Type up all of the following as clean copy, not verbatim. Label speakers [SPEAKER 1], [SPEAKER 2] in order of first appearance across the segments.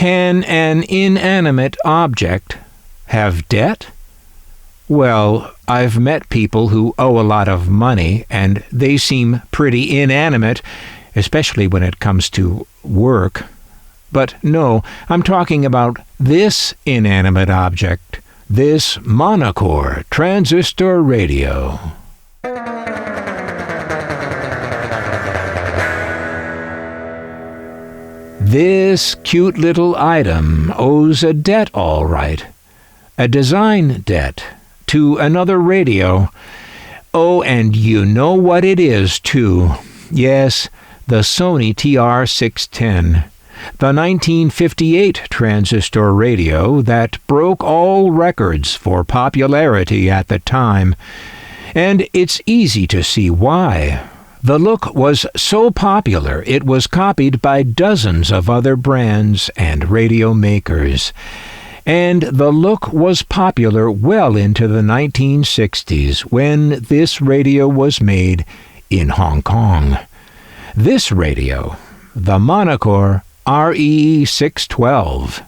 [SPEAKER 1] Can an inanimate object have debt? Well, I've met people who owe a lot of money, and they seem pretty inanimate, especially when it comes to work. But no, I'm talking about this inanimate object, this Monacor transistor radio. This cute little item owes a debt, all right. A design debt to another radio. Oh, and you know what it is, too. Yes, the Sony TR-610. The 1958 transistor radio that broke all records for popularity at the time. And it's easy to see why. The look was so popular it was copied by dozens of other brands and radio makers. And the look was popular well into the 1960s when this radio was made in Hong Kong. This radio, the Monacor RE-612.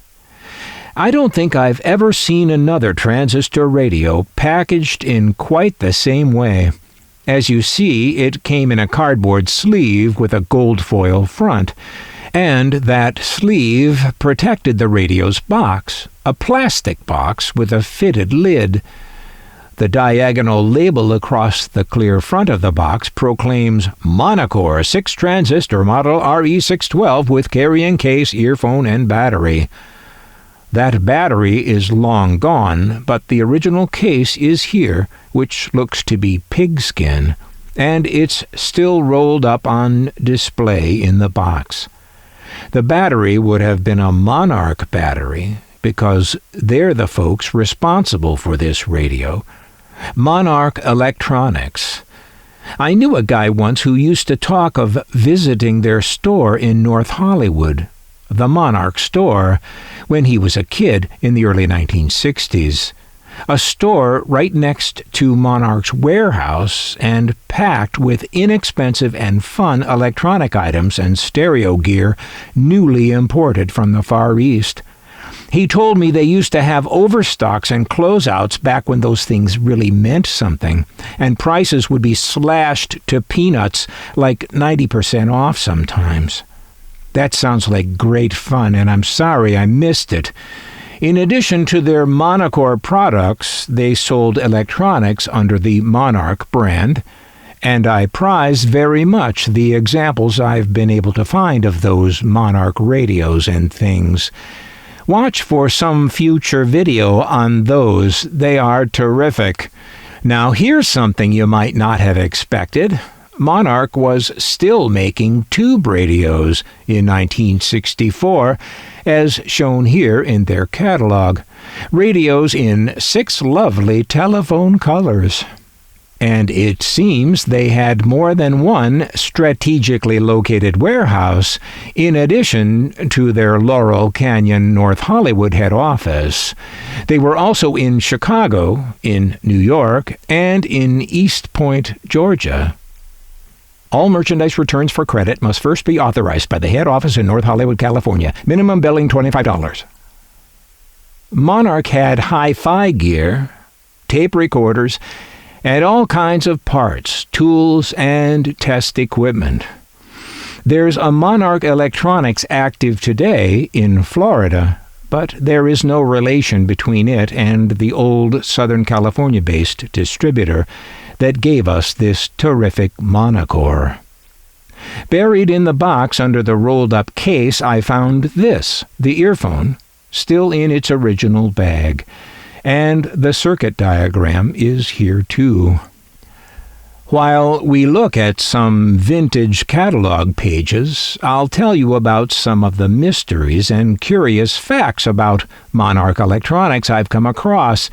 [SPEAKER 1] I don't think I've ever seen another transistor radio packaged in quite the same way. As you see, it came in a cardboard sleeve with a gold foil front, and that sleeve protected the radio's box, a plastic box with a fitted lid. The diagonal label across the clear front of the box proclaims Monacor 6-transistor model RE-612 with carrying case, earphone, and battery. That battery is long gone, but the original case is here, which looks to be pigskin, and it's still rolled up on display in the box. The battery would have been a Monarch battery, because they're the folks responsible for this radio. Monarch Electronics. I knew a guy once who used to talk of visiting their store in North Hollywood, the Monarch store, when he was a kid in the early 1960s. A store right next to Monarch's warehouse and packed with inexpensive and fun electronic items and stereo gear newly imported from the Far East. He told me they used to have overstocks and closeouts back when those things really meant something, and prices would be slashed to peanuts, like 90% off sometimes. That sounds like great fun, and I'm sorry I missed it. In addition to their Monacor products, they sold electronics under the Monarch brand, and I prize very much the examples I've been able to find of those Monarch radios and things. Watch for some future video on those. They are terrific. Now here's something you might not have expected. Monarch was still making tube radios in 1964, as shown here in their catalog. Radios in 6 lovely telephone colors. And it seems they had more than one strategically located warehouse, in addition to their Laurel Canyon, North Hollywood head office. They were also in Chicago, in New York, and in East Point, Georgia. All merchandise returns for credit must first be authorized by the head office in North Hollywood, California. Minimum billing $25. Monarch had hi-fi gear, tape recorders, and all kinds of parts, tools, and test equipment. There's a Monarch Electronics active today in Florida, but there is no relation between it and the old Southern California-based distributor that gave us this terrific Monacor. Buried in the box under the rolled-up case, I found this, the earphone, still in its original bag. And the circuit diagram is here too. While we look at some vintage catalog pages, I'll tell you about some of the mysteries and curious facts about Monarch Electronics I've come across.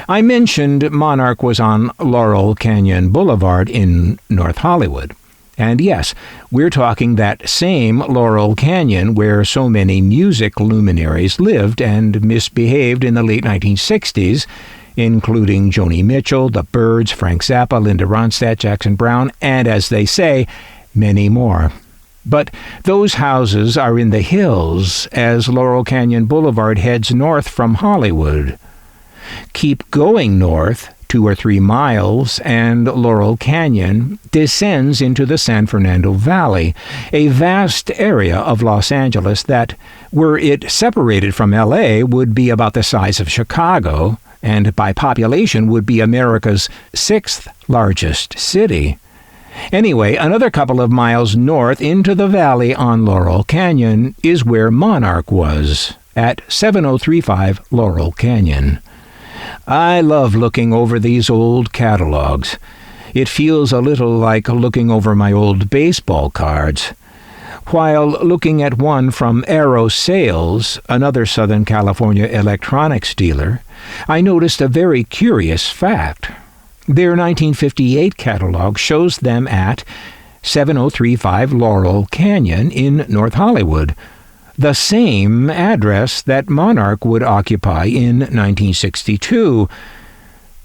[SPEAKER 1] I mentioned Monarch was on Laurel Canyon Boulevard in North Hollywood. And yes, we're talking that same Laurel Canyon where so many music luminaries lived and misbehaved in the late 1960s, including Joni Mitchell, the Byrds, Frank Zappa, Linda Ronstadt, Jackson Browne, and, as they say, many more. But those houses are in the hills as Laurel Canyon Boulevard heads north from Hollywood. Keep going north 2 or 3 miles, and Laurel Canyon descends into the San Fernando Valley, a vast area of Los Angeles that, were it separated from L.A., would be about the size of Chicago, and by population would be America's 6th largest city. Anyway, another couple of miles north into the valley on Laurel Canyon is where Monarch was, at 7035 Laurel Canyon. I love looking over these old catalogs. It feels a little like looking over my old baseball cards. While looking at one from Aero Sales, another Southern California electronics dealer, I noticed a very curious fact. Their 1958 catalog shows them at 7035 Laurel Canyon in North Hollywood, the same address that Monarch would occupy in 1962.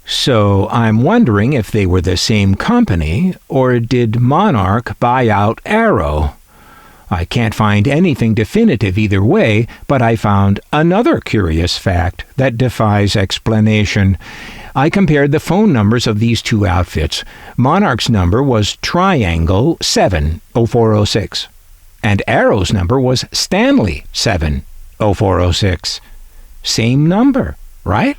[SPEAKER 1] So I'm wondering if they were the same company, or did Monarch buy out Aero? I can't find anything definitive either way, but I found another curious fact that defies explanation. I compared the phone numbers of these two outfits. Monarch's number was Triangle 70406. And Aero's number was Stanley 70406. Same number, right?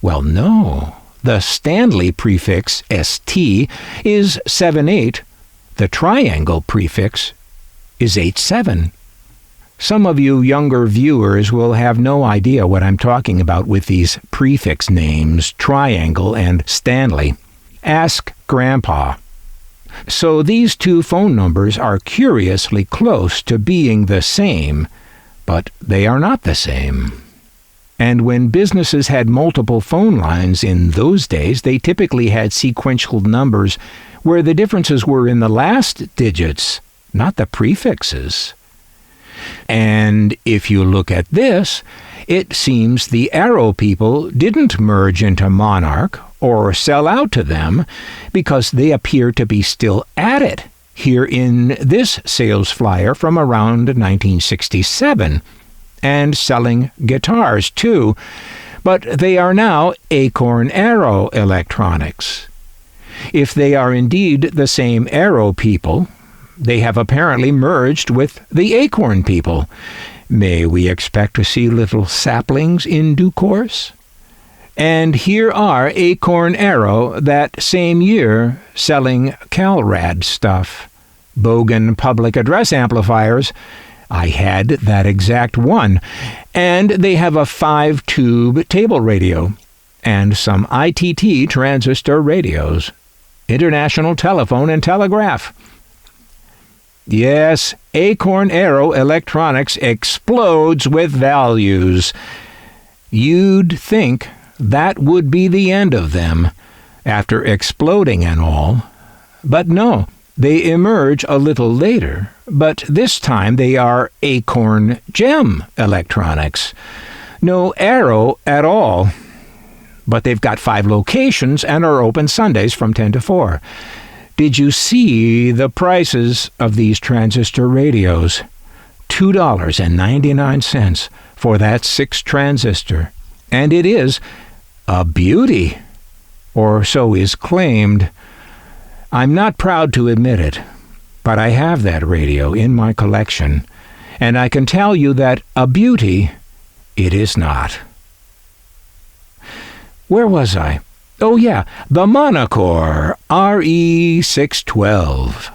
[SPEAKER 1] Well, no. The Stanley prefix, ST, is 78. The Triangle prefix is 87. Some of you younger viewers will have no idea what I'm talking about with these prefix names, Triangle and Stanley. Ask Grandpa. So these two phone numbers are curiously close to being the same, but they are not the same. And when businesses had multiple phone lines in those days, they typically had sequential numbers where the differences were in the last digits, not the prefixes. And if you look at this, it seems the Aero people didn't merge into Monarch or sell out to them because they appear to be still at it here in this sales flyer from around 1967, and selling guitars too, but they are now Acorn Aero Electronics. If they are indeed the same Aero people, they have apparently merged with the Acorn people. May we expect to see little saplings in due course? And here are Acorn Aero that same year selling CalRad stuff. Bogan public address amplifiers. I had that exact one. And they have a 5-tube table radio and some ITT transistor radios. International Telephone and Telegraph. Yes, Acorn Aero Electronics explodes with values. You'd think that would be the end of them, after exploding and all. But no, they emerge a little later, but this time they are Acorn Gem Electronics. No Aero at all. But they've got 5 locations and are open Sundays from 10 to 4. Did you see the prices of these transistor radios? $2.99 for that 6 transistor. And it is a beauty, or so is claimed. I'm not proud to admit it, but I have that radio in my collection, and I can tell you that a beauty it is not. Where was I? Oh yeah, the Monacor RE-612.